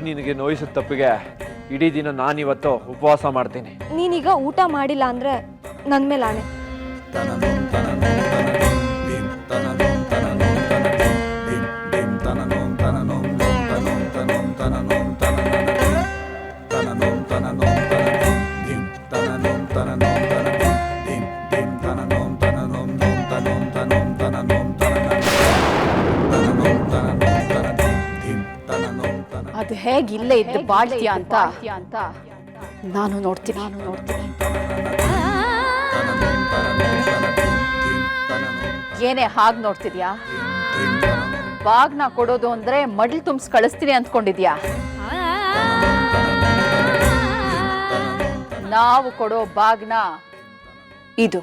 ನಿನಗೆ ನೋಯಿಸಿದ ತಪ್ಪಿಗೆ ಇಡೀ ದಿನ ನಾನಿವತ್ತು ಉಪವಾಸ ಮಾಡ್ತೀನಿ. ನೀನೀಗ ಊಟ ಮಾಡಿಲ್ಲ ಅಂದ್ರೆ ನನ್ನ ಮೇಲೆ ಆಣೆ. ಅದು ಹೇಗಿಲ್ಲೇ ಇದ್ದು ಬಾಳ್ತೀಯ ಅಂತ ನಾನು ನೋಡ್ತೀನಿ. ಏನೇ ಹಾಗೆ ನೋಡ್ತಿದ್ಯಾ? ಬಾಗ್ನ ಕೊಡೋದು ಅಂದ್ರೆ ಮಡ್ಲ್ ತುಂಬಿಸ್ ಕಳಿಸ್ತೀನಿ ಅಂದ್ಕೊಂಡಿದ್ಯಾ? ನಾವು ಕೊಡೋ ಬಾಗ್ನ ಇದು,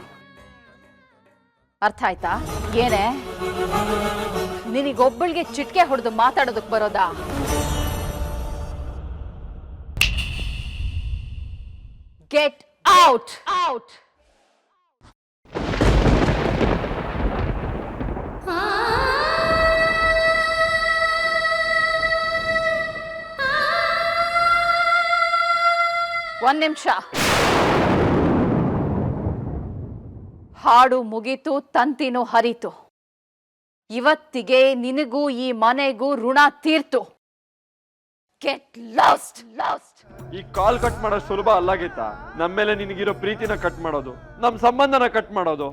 ಅರ್ಥ ಆಯ್ತಾ? ಏನೇ ನಿನಗೊಬ್ಬಳಿಗೆ ಚಿಟ್ಕೆ ಹೊಡೆದು ಮಾತಾಡೋದಕ್ಕೆ ಬರೋದಾ? Get out out. ಒಂದ್ ನಿಮಿಷ. ಹಾಡು ಮುಗೀತು, ತಂತಿನೂ ಹರಿತು. ಇವತ್ತಿಗೆ ನಿನಗೂ ಈ ಮನೆಗೂ ಋಣ ತೀರ್ತು. Get lost last. ಈ ಕಾಲ್ ಕಟ್ ಮಾಡೋದು ಸುಲಭ ಅಲ್ಲ ಗೀತಾ. ನಮ್ಮ ಮೇಲೆ ನಿನಗಿರೋ ಪ್ರೀತಿನ ಕಟ್ ಮಾಡೋದು, ನಮ್ಮ ಸಂಬಂಧನ ಕಟ್ ಮಾಡೋದು.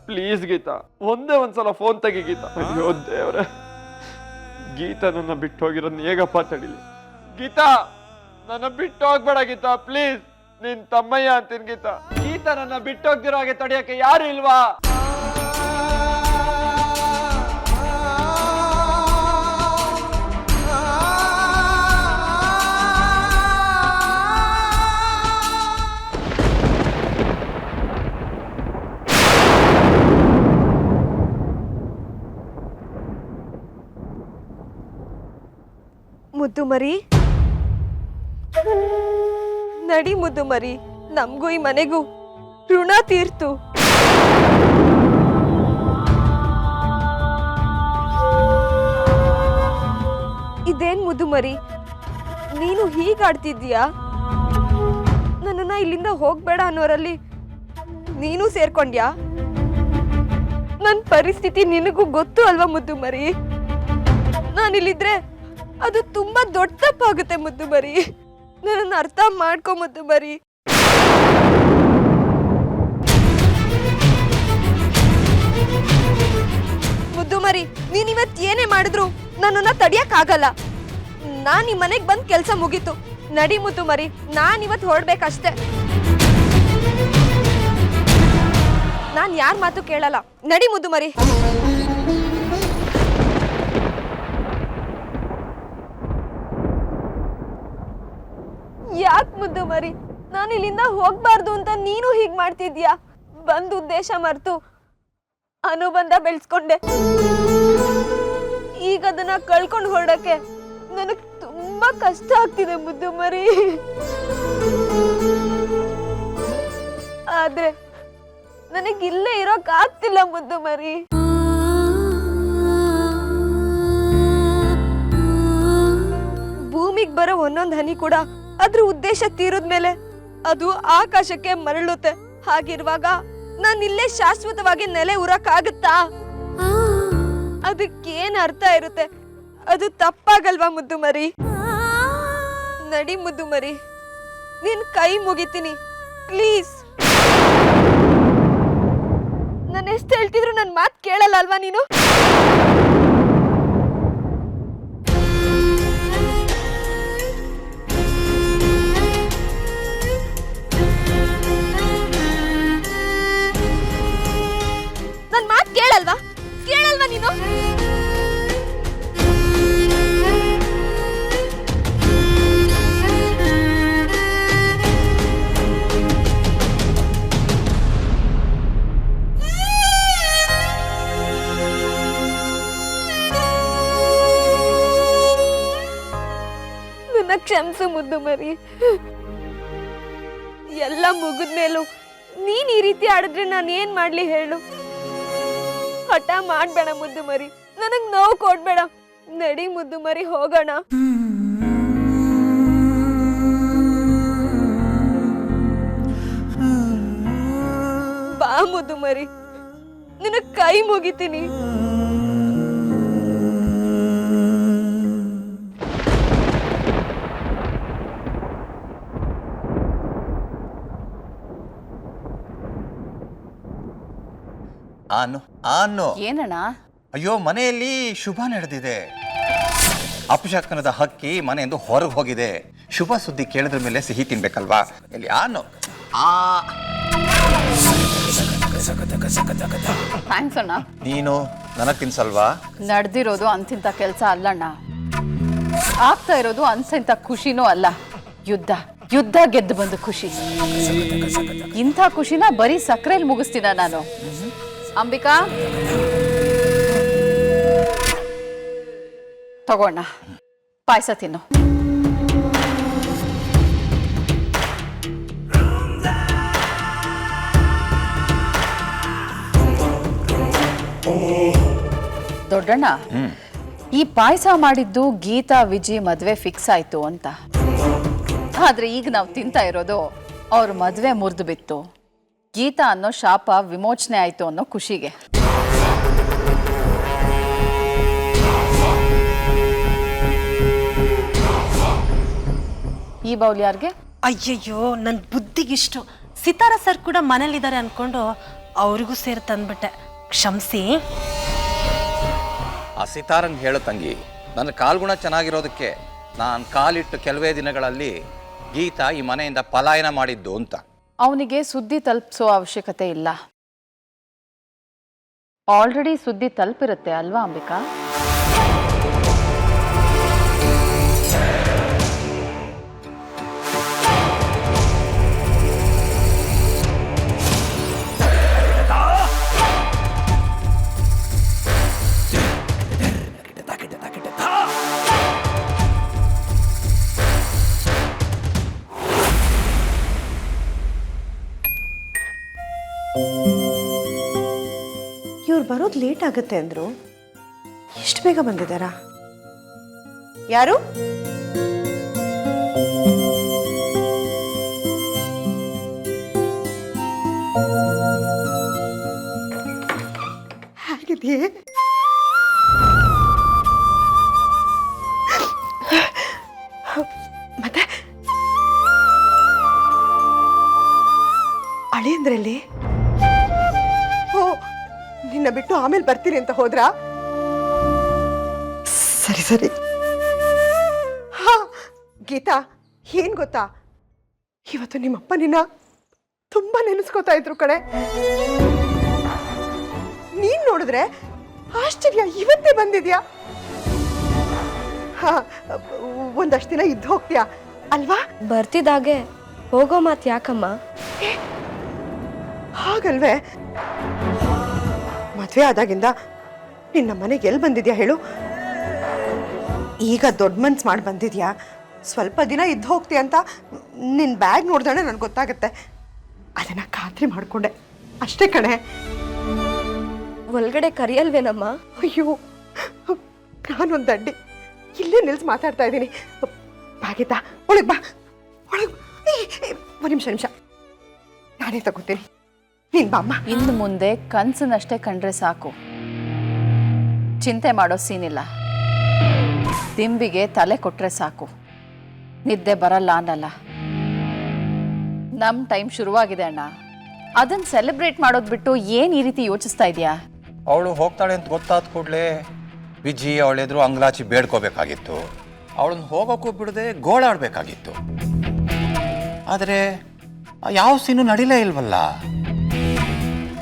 ಪ್ಲೀಸ್ ಗೀತಾ, ಒಂದೇ ಒಂದ್ಸಲ ಫೋನ್ ತೆಗಿ ಗೀತಾ. ಅಯ್ಯೋ ದೇವ್ರೆ, ಗೀತಾ ನನ್ನ ಬಿಟ್ಟು ಹೋಗಿರೋದು ಹೇಗಪ್ಪ ತಡಿಲಿ? ಗೀತಾ, ನನ್ನ ಬಿಟ್ಟು ಹೋಗ್ಬೇಡ ಗೀತಾ ಪ್ಲೀಸ್. ನಿನ್ ತಮ್ಮಯ್ಯ ಅಂತೀನಿ ಗೀತಾ. ಗೀತಾ, ನನ್ನ ಬಿಟ್ಟು ಹೋಗ್ದಿರೋ ಹಾಗೆ ತಡಿಯಕ್ಕೆ ಯಾರು ಇಲ್ವಾ? ಮುದ್ದು ಮರಿ, ನಡಿ ಮುದ್ದು ಮರಿ, ನಮಗೂ ಈ ಮನೆಗೂ ಋಣ ತೀರ್ತು. ಇದೇನ್ ಮುದ್ದು ಮರಿ, ನೀನು ಹೀಗಾಡ್ತಿದ್ದೀಯಾ? ನನ್ನನ್ನ ಇಲ್ಲಿಂದ ಹೋಗ್ಬೇಡ ಅನ್ನೋರಲ್ಲಿ ನೀನು ಸೇರ್ಕೊಂಡ್ಯಾ? ನನ್ನ ಪರಿಸ್ಥಿತಿ ನಿನಗೂ ಗೊತ್ತು ಅಲ್ವಾ ಮುದ್ದು ಮರಿ? ನಾನಿಲ್ಲಿದ್ರೆ ಅದು ತುಂಬಾ ದೊಡ್ಡ ತಪ್ಪಾಗುತ್ತೆ ಮುದ್ದು ಮರಿ. ನನ್ನನ್ನು ಅರ್ಥ ಮಾಡ್ಕೊ ಮುದ್ದು ಮರಿ. ಮುದ್ದು ಮರಿ, ನೀನ್ ಇವತ್ತು ಏನೇ ಮಾಡಿದ್ರು ನನ್ನನ್ನ ತಡಿಯಕ್ಕಾಗಲ್ಲ. ನಾನ್ ಈ ಮನೆಗೆ ಬಂದ್ ಕೆಲ್ಸ ಮುಗೀತು. ನಡಿ ಮುದ್ದು ಮರಿ, ನಾನ್ ಇವತ್ತು ಹೊರಡ್ಬೇಕಷ್ಟೆ. ನಾನ್ ಯಾರ ಮಾತು ಕೇಳಲ್ಲ. ನಡಿ ಮುದ್ದು ಮರಿ. ಯಾಕೆ ಮುದ್ದು ಮರಿ, ನಾನು ಇಲ್ಲಿಂದ ಹೋಗ್ಬಾರ್ದು ಅಂತ ನೀನು ಹೀಗ್ ಮಾಡ್ತಿದ್ಯಾ? ಬಂದ್ ಉದ್ದೇಶ ಮರ್ತು ಅನುಬಂಧ ಬೆಳೆಸ್ಕೊಂಡೆ. ಈಗ ಅದನ್ನ ಕಳ್ಕೊಂಡು ಹೊರಡಕ್ಕೆ ನನಗ್ ತುಂಬಾ ಕಷ್ಟ ಆಗ್ತಿದೆ ಮುದ್ದು ಮರಿ. ಆದ್ರೆ ನನಗ್ ಇಲ್ಲೇ ಇರೋಕ್ ಆಗ್ತಿಲ್ಲ ಮುದ್ದು ಮರಿ. ಭೂಮಿಗೆ ಬರೋ ಒಂದೊಂದ್ ಹನಿ ಕೂಡ ಅದ್ರ ಉದ್ದೇಶ ತೀರಿದ್ಮೇಲೆ ಅದು ಆಕಾಶಕ್ಕೆ ಮರಳುತ್ತೆ. ಹಾಗಿರುವಾಗ ನಾನು ಇಲ್ಲೇ ಶಾಶ್ವತವಾಗಿ ನೆಲೆ ಉರಕ್ಕಾಗುತ್ತಾ? ಅದಕ್ಕೇನ್ ಅರ್ಥ ಇರುತ್ತೆ? ಅದು ತಪ್ಪಾಗಲ್ವಾ ಮುದ್ದು ಮರಿ? ನಡಿ ಮುದ್ದು ಮರಿ, ನಿನ್ ಕೈ ಮುಗಿತೀನಿ ಪ್ಲೀಸ್. ನಾನು ಎಷ್ಟು ಹೇಳ್ತಿದ್ರು ನನ್ನ ಮಾತು ಕೇಳಲ್ಲ ಅಲ್ವಾ ನೀನು? ಕೇಳಲ್ವಾ ನೀನು? ನನ್ನ ಕ್ಷಮಿಸು ಮುದ್ದು ಮರಿ. ಎಲ್ಲ ಮುಗಿದ್ಮೇಲೂ ನೀನ್ ಈ ರೀತಿ ಆಡಿದ್ರೆ ನಾನು ಏನ್ ಮಾಡ್ಲಿ ಹೇಳು? ಹಠ ಮಾಡ್ಬೇಡ ಮುದ್ದು ಮರಿ, ನನಗ್ ನೋವು ಕೊಡ್ಬೇಡ. ನಡಿ ಮುದ್ದು ಮರಿ, ಹೋಗೋಣ. ಮುದ್ದು ಮರಿ, ನಿನ್ನ ಕೈ ಮುಗಿತೀನಿ. ಏನಣ್ಣ? ಅಯ್ಯೋ, ಮನೆಯಲ್ಲಿ ಶುಭ ನಡೆದಿದೆ. ಅಪಶಕನದ ಹಕ್ಕಿ ಮನೆಯಿಂದ ಹೊರಗೆ ಹೋಗಿದೆ. ಶುಭ ಸುದ್ದಿ ಕೇಳಿದ್ರ ಮೇಲೆ ಸಿಹಿ ತಿನ್ಬೇಕಲ್ವಾ? ಇಲ್ಲಿ ಥ್ಯಾಂಕ್ಸ್ ಅಣ್ಣ. ನೀನು ನನಗ್ ತಿನ್ಸಲ್ವಾ? ನಡೆದಿರೋದು ಅಂತಿಂತ ಕೆಲಸ ಅಲ್ಲಣ್ಣ. ಆಗ್ತಾ ಇರೋದು ಅನ್ಸಂತ ಖುಷಿನೂ ಅಲ್ಲ. ಯುದ್ಧ ಗೆದ್ದು ಬಂದ ಖುಷಿ. ಇಂಥ ಖುಷಿನ ಬರೀ ಸಕ್ಕರೆಯಲ್ಲಿ ಮುಗಿಸ್ತೀನ ನಾನು. ಅಂಬಿಕಾ, ತಗೋಣ, ಪಾಯಸ ತಿನ್ನು. ದೊಡ್ಡಣ್ಣ, ಈ ಪಾಯಸ ಮಾಡಿದ್ದು ಗೀತಾ ವಿಜಿ ಮದ್ವೆ ಫಿಕ್ಸ್ ಆಯ್ತು ಅಂತ. ಆದ್ರೆ ಈಗ ನಾವು ತಿಂತಾ ಇರೋದು ಅವ್ರ ಮದ್ವೆ ಮುರಿದು ಬಿತ್ತು, ಗೀತಾ ಅನ್ನೋ ಶಾಪ ವಿಮೋಚನೆ ಆಯ್ತು ಅನ್ನೋ ಖುಷಿಗೆ. ಈ ಬೌಲ್ ಯಾರಿಗೆ? ಅಯ್ಯಯ್ಯೋ, ನನ್ನ ಬುದ್ಧಿಗಿಷ್ಟು. ಸಿತಾರ ಸರ್ ಕೂಡ ಮನೇಲಿದ್ದಾರೆ ಅನ್ಕೊಂಡು ಅವ್ರಿಗೂ ಸೇರಿ ತಂದ್ಬಿಟ್ಟೆ, ಕ್ಷಮಿಸಿ. ಆ ಸಿತಾರಂಗ್ ಹೇಳು ತಂಗಿ, ನನ್ನ ಕಾಲ್ಗುಣ ಚೆನ್ನಾಗಿರೋದಕ್ಕೆ ನಾನು ಕಾಲಿಟ್ಟು ಕೆಲವೇ ದಿನಗಳಲ್ಲಿ ಗೀತಾ ಈ ಮನೆಯಿಂದ ಪಲಾಯನ ಮಾಡಿದ್ದು ಅಂತ. ಅವನಿಗೆ ಸುದ್ದಿ ತಲುಪಿಸೋ ಅವಶ್ಯಕತೆ ಇಲ್ಲ. ಆಲ್ರೆಡಿ ಸುದ್ದಿ ತಲುಪಿರುತ್ತೆ ಅಲ್ವಾ ಅಂಬಿಕಾ? ಇವ್ರು ಬರೋದು ಲೇಟ್ ಆಗುತ್ತೆ ಅಂದ್ರು, ಎಷ್ಟು ಬೇಗ ಬಂದಿದ್ದಾರಾ? ಯಾರು? ಹೇಗಿದೆಯೇ? ಮತ್ತೆ ಅಳಿಯಂದ್ರಲ್ಲಿ? ಓ, ನಿನ್ನ ಬಿಟ್ಟು ಆಮೇಲೆ ಬರ್ತೀನಿ ಅಂತ ಹೋದ್ರಾ? ಸರಿ ಸರಿ. ಹಾ ಗೀತಾ, ಏನ್ ಗೊತ್ತಾ, ಇವತ್ತು ನಿಮ್ಮಪ್ಪ ನಿನ್ನ ತುಂಬಾ ನೆನೆಸ್ಕೋತಾ ಇದ್ರು ಕಣೆ. ನೀನ್ ನೋಡಿದ್ರೆ ಆಶ್ಚರ್ಯ, ಇವತ್ತೇ ಬಂದಿದ್ಯಾ? ಹಾ, ಒಂದಷ್ಟು ದಿನ ಇದ್ದು ಹೋಗ್ತೀಯಾ ಅಲ್ವಾ? ಬರ್ತಿದ್ದಾಗೆ ಹೋಗೋ ಮಾತು ಯಾಕಮ್ಮ? ಹಾಗಲ್ವೇ, ಮದುವೆ ಆದಾಗಿಂದ ನಿನ್ನ ಮನೆಗೆ ಎಲ್ಲಿ ಬಂದಿದ್ಯಾ ಹೇಳು? ಈಗ ದೊಡ್ಡ ಮನ್ಸು ಮಾಡಿ ಬಂದಿದ್ಯಾ? ಸ್ವಲ್ಪ ದಿನ ಇದ್ದು ಹೋಗ್ತೀಯ ಅಂತ ನಿನ್ನ ಬ್ಯಾಗ್ ನೋಡಿದ್ರೆ ನನಗೆ ಗೊತ್ತಾಗುತ್ತೆ. ಅದನ್ನ ಖಾತ್ರಿ ಮಾಡಿಕೊಂಡೆ ಅಷ್ಟೇ ಕಣೆ. ಒಳಗಡೆ ಕರಿಯಲ್ವೇನಮ್ಮ? ಅಯ್ಯೋ, ನಾನೊಂದು ಅಡ್ಡಿ ಇಲ್ಲೇ ನಿಲ್ಸಿ ಮಾತಾಡ್ತಾ ಇದ್ದೀನಿ. ಬಾಗಿತಾ, ಒಳಗೆ ಬಾ, ಒಳಗೆ. ಒಂದು ನಿಮಿಷ, ನಾನೇ ತಗೋತೀನಿ, ನೀನು ಬಾಮ್ಮ. ಇನ್ನು ಮುಂದೆ ಕನ್ಸನ್ನಷ್ಟೇ ಕಂಡ್ರೆ ಸಾಕು, ಚಿಂತೆ ಮಾಡೋ ಸೀನಿಲ್ಲ. ದಿಂಬಿಗೆ ತಲೆ ಕೊಟ್ರೆ ಸಾಕು, ನಿದ್ದೆ ಬರಲ್ಲ ಅನ್ನಲ್ಲ. ನಮ್ಮ ಟೈಮ್ ಶುರುವಾಗಿದೆ ಅಣ್ಣ, ಅದನ್ನ ಸೆಲೆಬ್ರೇಟ್ ಮಾಡೋದು ಬಿಟ್ಟು ಏನ್ ಈ ರೀತಿ ಯೋಚಿಸ್ತಾ ಇದೆಯಾ? ಅವಳು ಹೋಗ್ತಾಳೆ ಅಂತ ಗೊತ್ತಾದ ಕೂಡಲೇ ವಿಜಿ ಅವಳೆದ್ರು ಅಂಗ್ಲಾಚಿ ಬೇಡ್ಕೋಬೇಕಾಗಿತ್ತು. ಅವಳನ್ನ ಹೋಗೋಕ್ಕೂ ಬಿಡದೆ ಗೋಳಾಡಬೇಕಾಗಿತ್ತು. ಆದರೆ ಯಾವ ಸೀನು ನಡಿಲೇ ಇಲ್ವಲ್ಲ.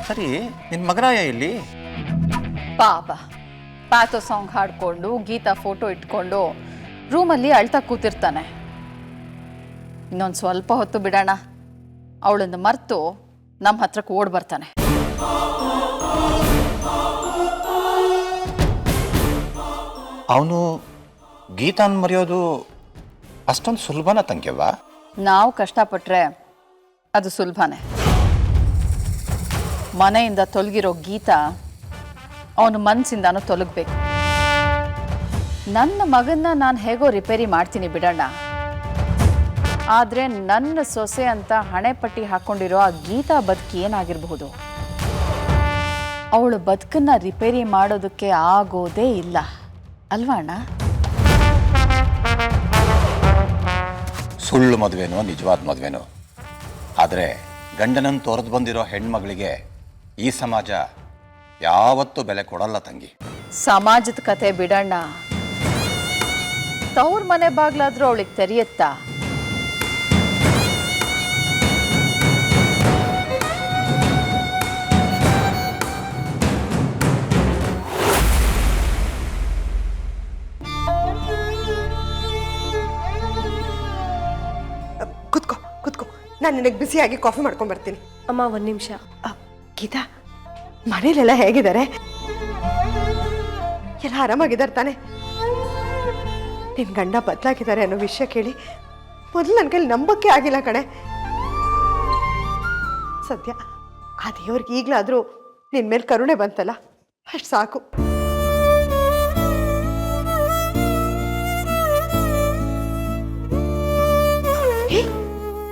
ಸರಿ, ನಿನ್ನ ಮಗರಾಯ ಇಲ್ಲಿ? ಪಾಪ ಪ್ಯಾಥೋ ಸಾಂಗ್ ಹಾಡ್ಕೊಂಡು ಗೀತಾ ಫೋಟೋ ಇಟ್ಕೊಂಡು ರೂಮಲ್ಲಿ ಅಳ್ತಾ ಕೂತಿರ್ತಾನೆ. ಇನ್ನೊಂದು ಸ್ವಲ್ಪ ಹೊತ್ತು ಬಿಡೋಣ, ಅವಳನ್ನು ಮರೆತು ನಮ್ಮ ಹತ್ರಕ್ಕೆ ಓಡ್ ಬರ್ತಾನೆ. ಅವನು ಗೀತಾನ್ ಮರೆಯೋದು ಅಷ್ಟೊಂದು ಸುಲಭನ ತಂಗ್ಯವ್ವ? ನಾವು ಕಷ್ಟಪಟ್ರೆ ಅದು ಸುಲಭನೇ. ಮನೆಯಿಂದ ತೊಲಗಿರೋ ಗೀತಾ ಅವನ ಮನಸ್ಸಿಂದಾನು ತೊಲಗಬೇಕು. ನನ್ನ ಮಗನ್ನ ನಾನು ಹೇಗೋ ರಿಪೇರಿ ಮಾಡ್ತೀನಿ ಬಿಡೋಣ, ಆದರೆ ನನ್ನ ಸೊಸೆ ಅಂತ ಹಣೆ ಪಟ್ಟಿ ಹಾಕ್ಕೊಂಡಿರೋ ಆ ಗೀತಾ ಬದುಕಿ ಏನಾಗಿರಬಹುದು? ಅವಳು ಬದುಕನ್ನ ರಿಪೇರಿ ಮಾಡೋದಕ್ಕೆ ಆಗೋದೇ ಇಲ್ಲ ಅಲ್ವಾ ಅಣ್ಣ? ಸುಳ್ಳು ಮದುವೆನೋ ನಿಜವಾದ ಮದುವೆನೋ, ಆದರೆ ಗಂಡನನ್ನು ತೊರೆದು ಬಂದಿರೋ ಹೆಣ್ಮಗಳಿಗೆ ಈ ಸಮಾಜ ಯಾವತ್ತೂ ಬೆಲೆ ಕೊಡಲ್ಲ ತಂಗಿ. ಸಮಾಜದ ಕತೆ ಬಿಡಣ್ಣ, ತವ್ರ ಮನೆ ಬಾಗ್ಲಾದ್ರೂ ಅವಳಿಗೆ ತೆರೆಯತ್ತಾ? ಕುತ್ಕೋ ಕುತ್ಕೋ, ನಾನು ನಿನಗೆ ಬಿಸಿಯಾಗಿ ಕಾಫಿ ಮಾಡ್ಕೊಂಡು ಬರ್ತೀನಿ. ಅಮ್ಮ ಒಂದು ನಿಮಿಷ. ಗೀತಾ, ಮನೇಲೆಲ್ಲ ಹೇಗಿದ್ದಾರೆ? ಎಲ್ಲ ಆರಾಮಾಗಿದ್ದಾರೆ ತಾನೆ? ನಿನ್ನ ಗಂಡ ಬದಲಾಗಿದ್ದಾರೆ ಅನ್ನೋ ವಿಷಯ ಕೇಳಿ ಮೊದಲು ನನ್ನ ಕೈಲಿ ನಂಬಕ್ಕೆ ಆಗಿಲ್ಲ ಕಣೆ. ಸದ್ಯ ಆ ದೇವ್ರಿಗೆ ಈಗಲಾದರೂ ನಿನ್ನ ಮೇಲೆ ಕರುಣೆ ಬಂತಲ್ಲ, ಅಷ್ಟು ಸಾಕು.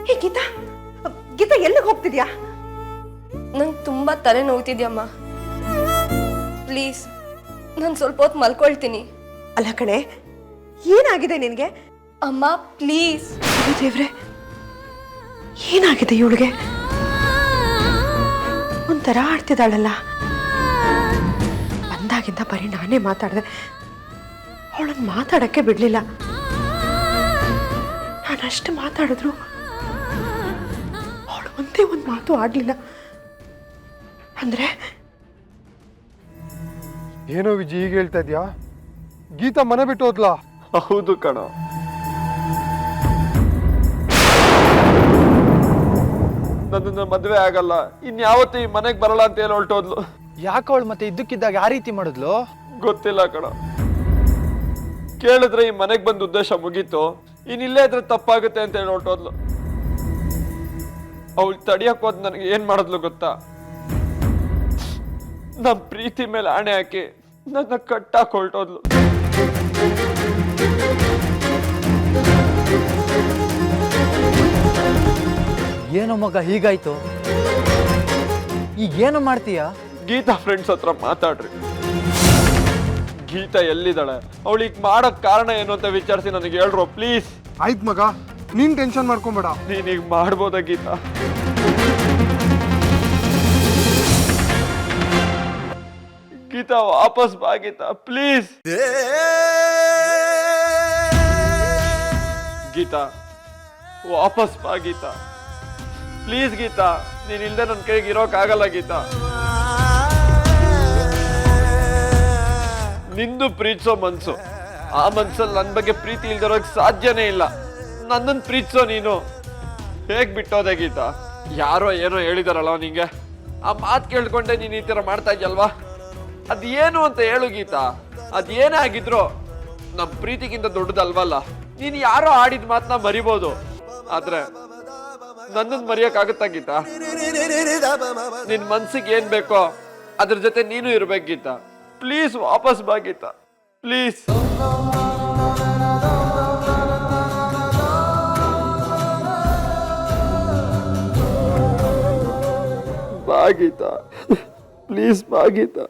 ಹೇ ಗೀತಾ, ಗೀತಾ ಎಲ್ಲಿಗೆ ಹೋಗ್ತಿದ್ಯಾ? ನಂಗೆ ತುಂಬ ತಲೆ ನೋವ್ತಿದ್ಯಮ್ಮ. ಪ್ಲೀಸ್ ನಾನು ಸ್ವಲ್ಪ ಹೊತ್ತು ಮಲ್ಕೊಳ್ತೀನಿ. ಅಲ್ಲ ಕಣೆ, ಏನಾಗಿದೆ ನಿನಗೆ? ಅಮ್ಮ ಪ್ಲೀಸ್. ದೇವ್ರೆ, ಏನಾಗಿದೆ ಇವಳಿಗೆ? ಒಂಥರ ಆಡ್ತಿದ್ದಾಳಲ್ಲ. ಬಂದಾಗಿಂದ ಬರೀ ನಾನೇ ಮಾತಾಡಿದೆ, ಅವಳನ್ನು ಮಾತಾಡಕ್ಕೆ ಬಿಡ್ಲಿಲ್ಲ. ನಾನಷ್ಟು ಮಾತಾಡಿದ್ರು ಅವಳು ಒಂದೇ ಒಂದು ಮಾತು ಆಡ್ಲಿಲ್ಲ. ಅಂದ್ರೆ ಏನೋ ವಿಜಿ ಈಗ ಹೇಳ್ತಾ ಇದ್ಯಾ? ಗೀತಾ ಮನೆ ಬಿಟ್ಟು ಹೋದ್ಲಾ? ಹೌದು ಕಣ. ನನ್ನನ್ನ ಮದ್ವೆ ಆಗಲ್ಲ, ಇನ್ಯಾವತ್ತೂ ಈ ಮನೆಗೆ ಬರಲ್ಲ ಅಂತ ಹೇಳಿ ಹೊರಟೋದ್ಲು. ಯಾಕೆ ಅವಳು ಮತ್ತೆ ಇದ್ದಕ್ಕಿದ್ದಾಗ ಆ ರೀತಿ ಮಾಡಿದ್ಲು? ಗೊತ್ತಿಲ್ಲ ಕಣ. ಕೇಳಿದ್ರೆ ಈ ಮನೆಗೆ ಬಂದ ಉದ್ದೇಶ ಮುಗೀತು, ಇನ್ನಿಲ್ಲೇ ಇದ್ರೆ ತಪ್ಪಾಗುತ್ತೆ ಅಂತ ಹೇಳಿ ಹೊರಟೋದ್ಲು. ಅವಳು ತಡಿಯಕ್ ಹೋದ್ ನನಗೆ ಏನ್ ಮಾಡಿದ್ಲು ಗೊತ್ತಾ? ನಮ್ ಪ್ರೀತಿ ಮೇಲೆ ಆಣೆ ಹಾಕಿ ನನ್ನ ಕಟ್ಟಾಕ್ ಹೊರಟೋದ್ಲು. ಏನೋ ಮಗ ಹೀಗಾಯ್ತು, ಈಗ ಏನು ಮಾಡ್ತೀಯ? ಗೀತಾ ಫ್ರೆಂಡ್ಸ್ ಹತ್ರ ಮಾತಾಡ್ರಿ. ಗೀತಾ ಎಲ್ಲಿದ್ದಾಳೆ, ಅವಳಿಗೆ ಮಾಡಕ್ ಕಾರಣ ಏನು ಅಂತ ವಿಚಾರಿಸಿ ನನಗೆ ಹೇಳ್ರು ಪ್ಲೀಸ್. ಆಯ್ತು ಮಗ, ನೀನ್ ಟೆನ್ಷನ್ ಮಾಡ್ಕೊಂಬೇಡ. ನೀನೀಗ ಮಾಡ್ಬೋದಾ ಗೀತಾ? ಗೀತಾ ವಾಪಸ್ ಬಾ ಗೀತಾ ಪ್ಲೀಸ್. ಗೀತಾ ವಾಪಸ್ ಬಾ ಗೀತಾ ಪ್ಲೀಸ್. ಗೀತಾ ನೀನ್ ಇಲ್ದೆ ನನ್ನ ಕೈಗೆ ಇರೋಕ್ ಆಗಲ್ಲ ಗೀತಾ. ನಿಂದು ಪ್ರೀತಿಸೋ ಮನ್ಸು, ಆ ಮನ್ಸಲ್ಲಿ ನನ್ನ ಬಗ್ಗೆ ಪ್ರೀತಿ ಇಲ್ದಿರೋಕ್ ಸಾಧ್ಯನೇ ಇಲ್ಲ. ನನ್ನನ್ನು ಪ್ರೀತಿಸೋ ನೀನು ಹೇಗ್ ಬಿಟ್ಟೋದೆ ಗೀತಾ? ಯಾರೋ ಏನೋ ಹೇಳಿದಾರಲ್ಲ ನಿಂಗೆ, ಆ ಮಾತು ಕೇಳ್ಕೊಂಡೆ ನೀನು ಈ ತರ ಮಾಡ್ತಾ ಇದ್ಯಲ್ವಾ? ಅದೇನು ಅಂತ ಹೇಳು ಗೀತಾ. ಅದೇನೇ ಆಗಿದ್ರು ನಮ್ಮ ಪ್ರೀತಿಗಿಂತ ದೊಡ್ಡದಲ್ವಲ್ಲ. ನೀನು ಯಾರೋ ಆಡಿದ ಮಾತನ್ನ ಮರಿಬೋದು, ಆದ್ರೆ ನನ್ನನ್ನು ಮರೆಯಕ್ಕಾಗುತ್ತಾ ಗೀತಾ? ನಿನ್ ಮನ್ಸಿಗೆ ಏನ್ ಬೇಕೋ ಅದ್ರ ಜೊತೆ ನೀನು ಇರ್ಬೇಕು ಗೀತಾ. ಪ್ಲೀಸ್ ವಾಪಸ್ ಬಾ ಗೀತಾ ಪ್ಲೀಸ್. ಬಾ ಗೀತಾ ಪ್ಲೀಸ್, ಬಾ ಗೀತಾ.